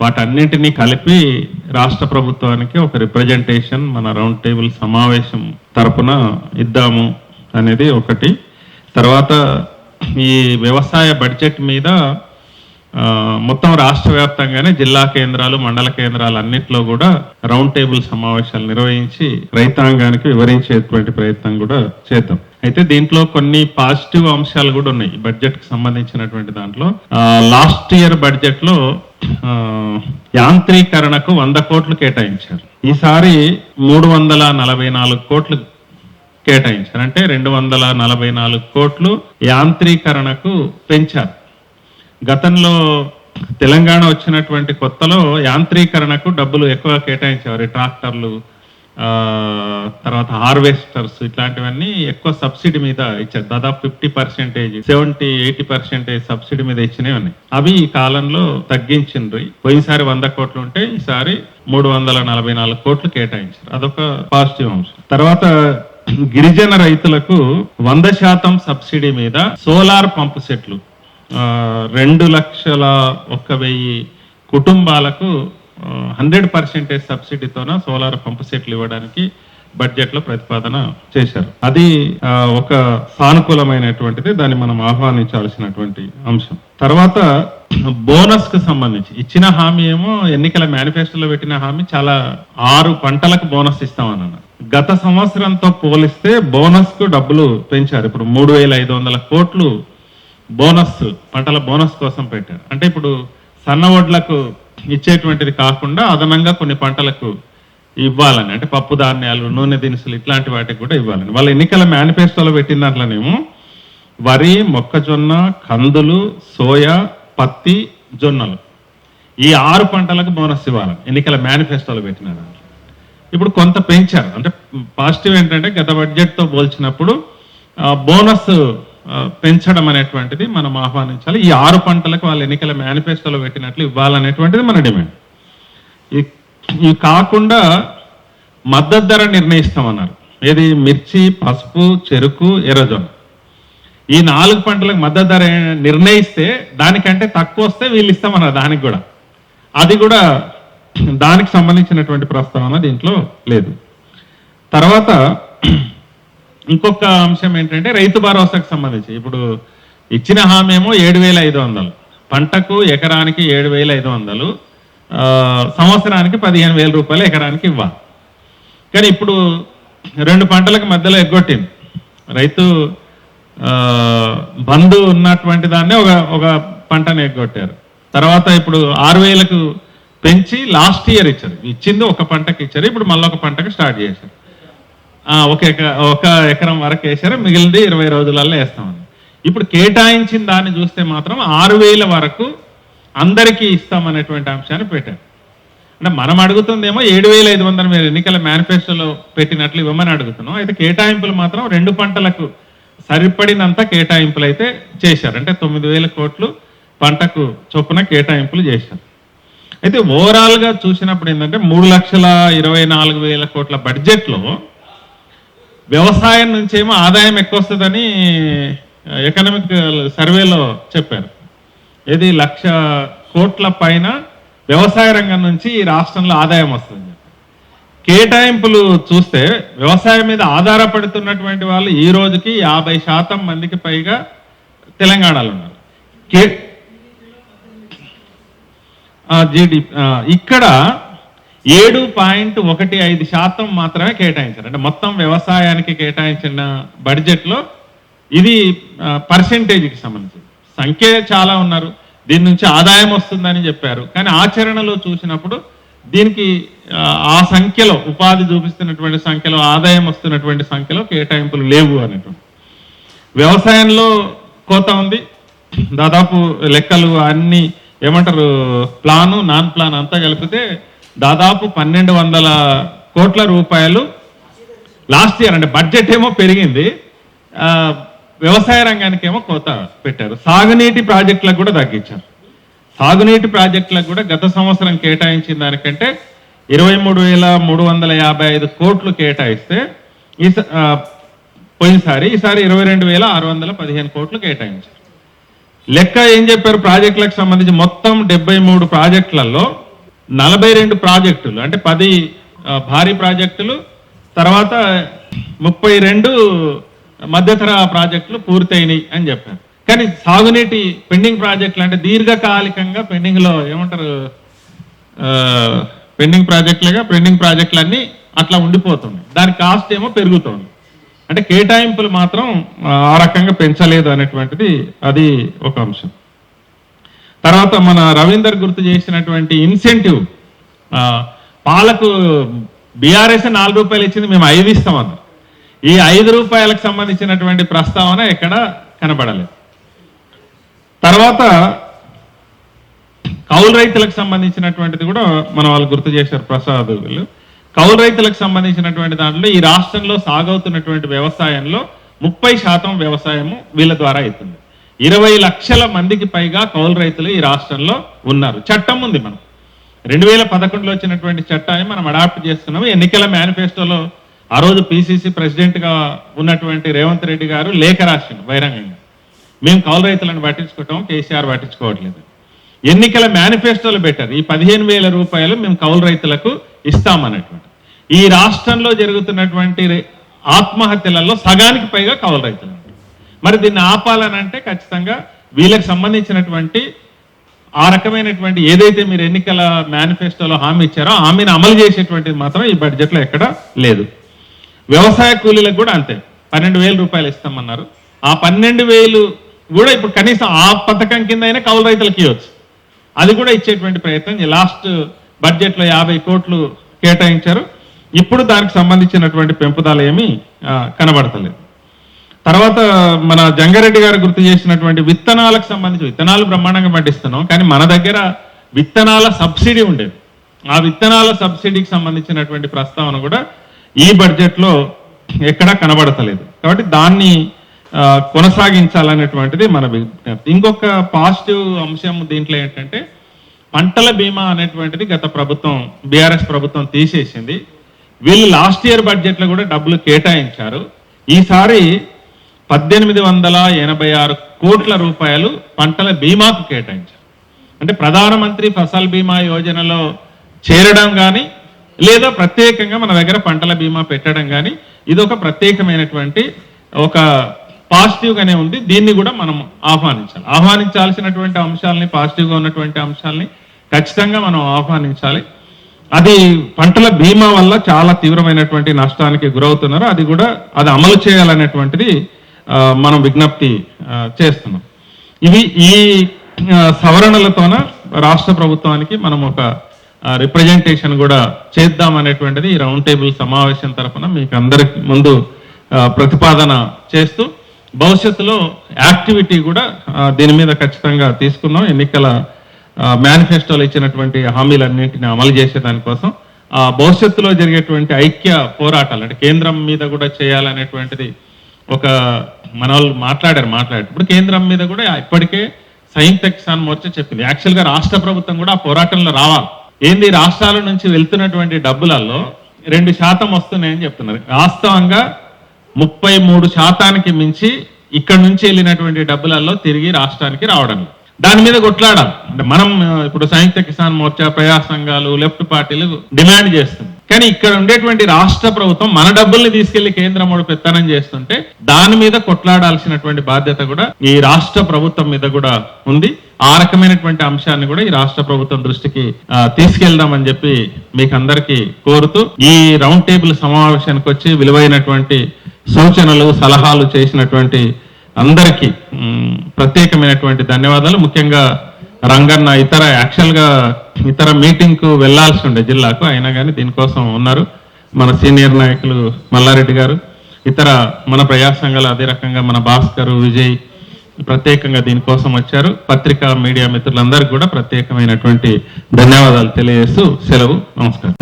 వాటన్నింటినీ కలిపి రాష్ట్ర ప్రభుత్వానికి ఒక రిప్రజెంటేషన్ మన రౌండ్ టేబుల్ సమావేశం తరపున ఇద్దాము అనేది ఒకటి. తర్వాత ఈ వ్యవసాయ బడ్జెట్ మీద మొత్తం రాష్ట్ర వ్యాప్తంగానే జిల్లా కేంద్రాలు, మండల కేంద్రాలు అన్నింటిలో కూడా రౌండ్ టేబుల్ సమావేశాలు నిర్వహించి రైతాంగానికి వివరించేటువంటి ప్రయత్నం కూడా చేద్దాం. అయితే దీంట్లో కొన్ని పాజిటివ్ అంశాలు కూడా ఉన్నాయి ఈ బడ్జెట్ కి సంబంధించినటువంటి దాంట్లో. లాస్ట్ ఇయర్ బడ్జెట్ లో యాంత్రీకరణకు 100 కోట్లు కేటాయించారు. ఈసారి 344 కోట్లు కేటాయించారు. అంటే 244 కోట్లు యాంత్రీకరణకు పెంచారు. గతంలో తెలంగాణ వచ్చినటువంటి కొత్తలో యాంత్రీకరణకు డబ్బులు ఎక్కువ కేటాయించేవారు. ట్రాక్టర్లు, తర్వాత హార్వెస్టర్స్ ఇట్లాంటివన్నీ ఎక్కువ సబ్సిడీ మీద ఇచ్చారు. దాదాపు 50%, 70-80% సబ్సిడీ మీద ఇచ్చినవి. అవి ఈ కాలంలో తగ్గించిండ్రు. పోయినసారి 100 కోట్లు ఉంటే ఈసారి 344 కోట్లు కేటాయించారు. అదొక పాజిటివ్ అంశం. తర్వాత గిరిజన రైతులకు 100% సబ్సిడీ మీద సోలార్ పంపు సెట్లు 2,01,000 కుటుంబాలకు 100% సబ్సిడీతోన సోలార్ పంపు సెట్లు ఇవ్వడానికి బడ్జెట్ లో ప్రతిపాదన చేశారు. అది ఒక సానుకూలమైనటువంటిది, దాన్ని మనం ఆహ్వానించాల్సినటువంటి అంశం. తర్వాత బోనస్ కు సంబంధించి ఇచ్చిన హామీ ఏమో ఎన్నికల మేనిఫెస్టోలో పెట్టిన హామీ చాలా 6 పంటలకు బోనస్ ఇస్తామన్నారు. గత సంవత్సరంతో పోలిస్తే బోనస్ కు డబ్బులు పెంచారు. ఇప్పుడు 3,500 కోట్లు బోనస్, పంటల బోనస్ కోసం పెట్టారు. అంటే ఇప్పుడు సన్న వడ్లకు ఇచ్చేటువంటిది కాకుండా అదనంగా కొన్ని పంటలకు ఇవ్వాలని, అంటే పప్పు ధాన్యాలు, నూనె దినుసులు ఇట్లాంటి వాటికి కూడా ఇవ్వాలని వాళ్ళ ఎన్నికల మేనిఫెస్టోలో పెట్టిన దాంట్లోనేమో వరి, మొక్కజొన్న, కందులు, సోయా, పత్తి, జొన్నలు ఈ 6 పంటలకు బోనస్ ఇవ్వాలని ఎన్నికల మేనిఫెస్టోలో పెట్టిన దాంట్లో ఇప్పుడు కొంత పెంచారు. అంటే పాజిటివ్ ఏంటంటే గత బడ్జెట్తో పోల్చినప్పుడు బోనస్ పెంచడం అనేటువంటిది మనం ఆహ్వానించాలి. ఈ 6 పంటలకు వాళ్ళ ఎన్నికల మేనిఫెస్టోలో పెట్టినట్లు ఇవ్వాలనేటువంటిది మన డిమాండ్. ఇవి కాకుండా మద్దతు ధర నిర్ణయిస్తామన్నారు. ఏది? మిర్చి, పసుపు, చెరుకు, ఎర్రజొన్న ఈ 4 పంటలకు మద్దతు ధర నిర్ణయిస్తే దానికంటే తక్కువ వస్తే వీళ్ళు ఇస్తామన్నారు. దానికి కూడా అది కూడా దానికి సంబంధించినటువంటి ప్రస్తావన దీంట్లో లేదు. తర్వాత ఇంకొక అంశం ఏంటంటే రైతు భరోసాకు సంబంధించి ఇప్పుడు ఇచ్చిన హామీ ఏమో 7,500, పంటకు ఎకరానికి 7,500, సంవత్సరానికి 15,000 రూపాయలు ఎకరానికి ఇవ్వాలి. కానీ ఇప్పుడు 2 పంటలకు మధ్యలో ఎగ్గొట్టింది. రైతు బంధు ఉన్నటువంటి దాన్ని ఒక పంటను ఎగ్గొట్టారు. తర్వాత ఇప్పుడు 6,000కు పెంచి లాస్ట్ ఇయర్ ఇచ్చారు. ఇచ్చింది ఒక పంటకి ఇచ్చారు, ఇప్పుడు మళ్ళీ ఒక పంటకు స్టార్ట్ చేశారు. ఒక ఎకరం వరకు వేసారు, మిగిలింది 20 రోజులలో వేస్తామని. ఇప్పుడు కేటాయించిన దాన్ని చూస్తే మాత్రం 6,000 వరకు అందరికీ ఇస్తామనేటువంటి అంశాన్ని పెట్టారు. అంటే మనం అడుగుతుందేమో 7,500 మీరు ఎన్నికల మేనిఫెస్టోలో పెట్టినట్లు ఇవ్వమని అడుగుతున్నాం. అయితే కేటాయింపులు మాత్రం 2 పంటలకు సరిపడినంత కేటాయింపులు అయితే చేశారు. అంటే 9,000 కోట్లు పంటకు చొప్పున కేటాయింపులు చేశారు. అయితే ఓవరాల్గా చూసినప్పుడు ఏంటంటే 3,24,000 కోట్ల బడ్జెట్లో వ్యవసాయం నుంచేమో ఆదాయం ఎక్కువ వస్తుందని ఎకనామిక్ సర్వేలో చెప్పారు. ఏది 1,00,000 కోట్ల పైన వ్యవసాయ రంగం నుంచి ఈ రాష్ట్రంలో ఆదాయం వస్తుంది. కేటాయింపులు చూస్తే వ్యవసాయం మీద ఆధారపడుతున్నటువంటి వాళ్ళు ఈ రోజుకి 50% మందికి పైగా తెలంగాణలో ఉన్నారు. ఇక్కడ 7.15% మాత్రమే కేటాయించారు. అంటే మొత్తం వ్యవసాయానికి కేటాయించిన బడ్జెట్లో ఇది పర్సెంటేజ్కి సంబంధించి సంఖ్య చాలా ఉన్నారు. దీని నుంచి ఆదాయం వస్తుందని చెప్పారు, కానీ ఆచరణలో చూసినప్పుడు దీనికి ఆ సంఖ్యలో ఉపాధి చూపిస్తున్నటువంటి సంఖ్యలో, ఆదాయం వస్తున్నటువంటి సంఖ్యలో కేటాయింపులు లేవు అనేటువంటి. వ్యవసాయంలో కోత ఉంది. దాదాపు లెక్కలు అన్ని ఏమంటారు, ప్లాను నాన్ ప్లాన్ అంతా కలిపితే దాదాపు 1,200 కోట్ల రూపాయలు లాస్ట్ ఇయర్. అంటే బడ్జెట్ ఏమో పెరిగింది, వ్యవసాయ రంగానికి ఏమో కోత పెట్టారు. సాగునీటి ప్రాజెక్టులకు కూడా తగ్గించారు. సాగునీటి ప్రాజెక్టులకు కూడా గత సంవత్సరం కేటాయించిన దానికంటే 23,355 కోట్లు కేటాయిస్తే పోయినసారి, ఈసారి 22,615 కోట్లు కేటాయించారు. లెక్క ఏం చెప్పారు? ప్రాజెక్టులకు సంబంధించి మొత్తం 73 ప్రాజెక్టులలో 42 ప్రాజెక్టులు అంటే 10 భారీ ప్రాజెక్టులు, తర్వాత 32 మధ్యతర ప్రాజెక్టులు పూర్తయినాయి అని చెప్పారు. కానీ సాగునీటి పెండింగ్ ప్రాజెక్టులు అంటే దీర్ఘకాలికంగా పెండింగ్లో ఏమంటారు, పెండింగ్ ప్రాజెక్టులు అన్నీ అట్లా ఉండిపోతున్నాయి. దాని కాస్ట్ ఏమో పెరుగుతోంది. అంటే కేటాయింపులు మాత్రం ఆ రకంగా పెంచలేదు అనేటువంటిది అది ఒక అంశం. తర్వాత మన రవీందర్ గుర్తు చేసినటువంటి ఇన్సెంటివ్, పాలకు బీఆర్ఎస్ 4 రూపాయలు ఇచ్చింది, మేము 5 ఇస్తామన్నారు. ఈ 5 రూపాయలకు సంబంధించినటువంటి ప్రస్తావన ఎక్కడ కనబడలేదు. తర్వాత కౌలు రైతులకు సంబంధించినటువంటిది కూడా మన వాళ్ళు గుర్తు చేశారు ప్రసాద్ వీళ్ళు. కౌలు రైతులకు సంబంధించినటువంటి దాంట్లో ఈ రాష్ట్రంలో సాగవుతున్నటువంటి వ్యవసాయంలో 30% వ్యవసాయము వీళ్ళ ద్వారా అవుతుంది. 20 లక్షల మందికి పైగా కౌలు రైతులు ఈ రాష్ట్రంలో ఉన్నారు. చట్టం ఉంది, మనం 2011లో వచ్చినటువంటి చట్టాన్ని మనం అడాప్ట్ చేస్తున్నాము. ఎన్నికల మేనిఫెస్టోలో ఆ రోజు పిసిసి ప్రెసిడెంట్గా ఉన్నటువంటి రేవంత్ రెడ్డి గారు లేఖ రాసిండు బహిరంగంగా, మేము కౌలు రైతులను పట్టించుకుంటాం, కేసీఆర్ పట్టించుకోవట్లేదు. ఎన్నికల మేనిఫెస్టోలో పెట్టారు ఈ 15,000 రూపాయలు మేము కౌలు రైతులకు ఇస్తామన్నటువంటి. ఈ రాష్ట్రంలో జరుగుతున్నటువంటి ఆత్మహత్యలలో సగానికి పైగా కౌలు రైతులు. మరి దీన్ని ఆపాలనంటే ఖచ్చితంగా వీళ్ళకి సంబంధించినటువంటి ఆ రకమైనటువంటి ఏదైతే మీరు ఎన్నికల మేనిఫెస్టోలో హామీ ఇచ్చారో హామీని అమలు చేసేటువంటిది మాత్రం ఈ బడ్జెట్లో ఎక్కడ లేదు. వ్యవసాయ కూలీలకు కూడా అంతే, 12,000 రూపాయలు ఇస్తామన్నారు. ఆ 12,000 కూడా ఇప్పుడు కనీసం ఆ పథకం కింద అయినా కౌలు రైతులకు ఇవ్వచ్చు, అది కూడా ఇచ్చేటువంటి ప్రయత్నం లాస్ట్ బడ్జెట్లో 50 కోట్లు కేటాయించారు. ఇప్పుడు దానికి సంబంధించినటువంటి పెంపుదల ఏమీ కనబడతలేదు. తర్వాత మన జంగారెడ్డి గారు గుర్తు చేసినటువంటి విత్తనాలకు సంబంధించి, విత్తనాలు బ్రహ్మాండంగా పండిస్తున్నాం, కానీ మన దగ్గర విత్తనాల సబ్సిడీ ఉండేది. ఆ విత్తనాల సబ్సిడీకి సంబంధించినటువంటి ప్రస్తావన కూడా ఈ బడ్జెట్లో ఎక్కడా కనబడతలేదు. కాబట్టి దాన్ని కొనసాగించాలనేటువంటిది మన విజ్ఞప్తి. ఇంకొక పాజిటివ్ అంశం దీంట్లో ఏంటంటే పంటల బీమా అనేటువంటిది గత ప్రభుత్వం బీఆర్ఎస్ ప్రభుత్వం తీసేసింది. వీళ్ళు లాస్ట్ ఇయర్ బడ్జెట్లో కూడా డబ్బులు కేటాయించారు. ఈసారి 1886 కోట్ల రూపాయలు పంటల బీమాకు కేటాయించారు. అంటే ప్రధానమంత్రి ఫసల్ బీమా యోజనలో చేరడం కానీ లేదా ప్రత్యేకంగా మన దగ్గర పంటల బీమా పెట్టడం కానీ ఇది ఒక ప్రత్యేకమైనటువంటి ఒక పాజిటివ్గానే ఉంది. దీన్ని కూడా మనం ఆహ్వానించాల్సినటువంటి అంశాలని, పాజిటివ్గా ఉన్నటువంటి అంశాలని ఖచ్చితంగా మనం ఆహ్వానించాలి. అది పంటల బీమా వల్ల చాలా తీవ్రమైనటువంటి నష్టానికి గురవుతున్నారు. అది అమలు చేయాలనేటువంటిది మనం విజ్ఞప్తి చేస్తున్నాం. ఈ సవరణలతోన రాష్ట్ర ప్రభుత్వానికి మనం ఒక రిప్రజెంటేషన్ కూడా చేద్దాం అనేటువంటిది ఈ రౌండ్ టేబుల్ సమావేశం తరఫున మీకు అందరికి ముందు ప్రతిపాదన చేస్తూ భవిష్యత్తులో యాక్టివిటీ కూడా దీని మీద ఖచ్చితంగా తీసుకుందాం. ఎన్నికల మేనిఫెస్టోలో ఇచ్చినటువంటి హామీలన్నింటినీ అమలు చేసే దానికోసం భవిష్యత్తులో జరిగేటువంటి ఐక్య పోరాటాలు అంటే కేంద్రం మీద కూడా చేయాలనేటువంటిది ఒక మన వాళ్ళు మాట్లాడారు. ఇప్పుడు కేంద్రం మీద కూడా ఇప్పటికే సంయుక్త కిసాన్ మోర్చా చెప్పింది. యాక్చువల్గా రాష్ట్ర ప్రభుత్వం కూడా ఆ పోరాటంలో రావాలి. ఏంది రాష్ట్రాల నుంచి వెళ్తున్నటువంటి డబ్బులలో 2% వస్తున్నాయని చెప్తున్నారు. వాస్తవంగా 33% మించి ఇక్కడ నుంచి వెళ్ళినటువంటి డబ్బులలో తిరిగి రాష్ట్రానికి రావడం, దాని మీద కొట్లాడాలి. అంటే మనం ఇప్పుడు సంయుక్త కిసాన్ మోర్చా, ప్రజా సంఘాలు, లెఫ్ట్ పార్టీలు డిమాండ్ చేస్తుంది. కానీ ఇక్కడ ఉండేటువంటి రాష్ట్ర ప్రభుత్వం మన డబ్బుల్ని తీసుకెళ్లి కేంద్రం పెత్తనం చేస్తుంటే దాని మీద కొట్లాడాల్సినటువంటి బాధ్యత కూడా ఈ రాష్ట్ర ప్రభుత్వం మీద కూడా ఉంది. ఆ రకమైనటువంటి అంశాన్ని కూడా ఈ రాష్ట్ర ప్రభుత్వం దృష్టికి తీసుకెళ్దామని చెప్పి మీకు అందరికీ కోరుతూ ఈ రౌండ్ టేబుల్ సమావేశానికి వచ్చి విలువైనటువంటి సూచనలు, సలహాలు చేసినటువంటి అందరికీ ప్రత్యేకమైనటువంటి ధన్యవాదాలు. ముఖ్యంగా రంగన్న ఇతర మీటింగ్ కు వెళ్లాల్సి ఉండే జిల్లాకు, అయినా కానీ దీనికోసం ఉన్నారు. మన సీనియర్ నాయకులు మల్లారెడ్డి గారు, ఇతర మన ప్రజా సంఘాలు, అదే రకంగా మన భాస్కర్, విజయ్ ప్రత్యేకంగా దీనికోసం వచ్చారు. పత్రికా మీడియా మిత్రులందరికీ కూడా ప్రత్యేకమైనటువంటి ధన్యవాదాలు తెలియజేస్తూ సెలవు. నమస్కారం.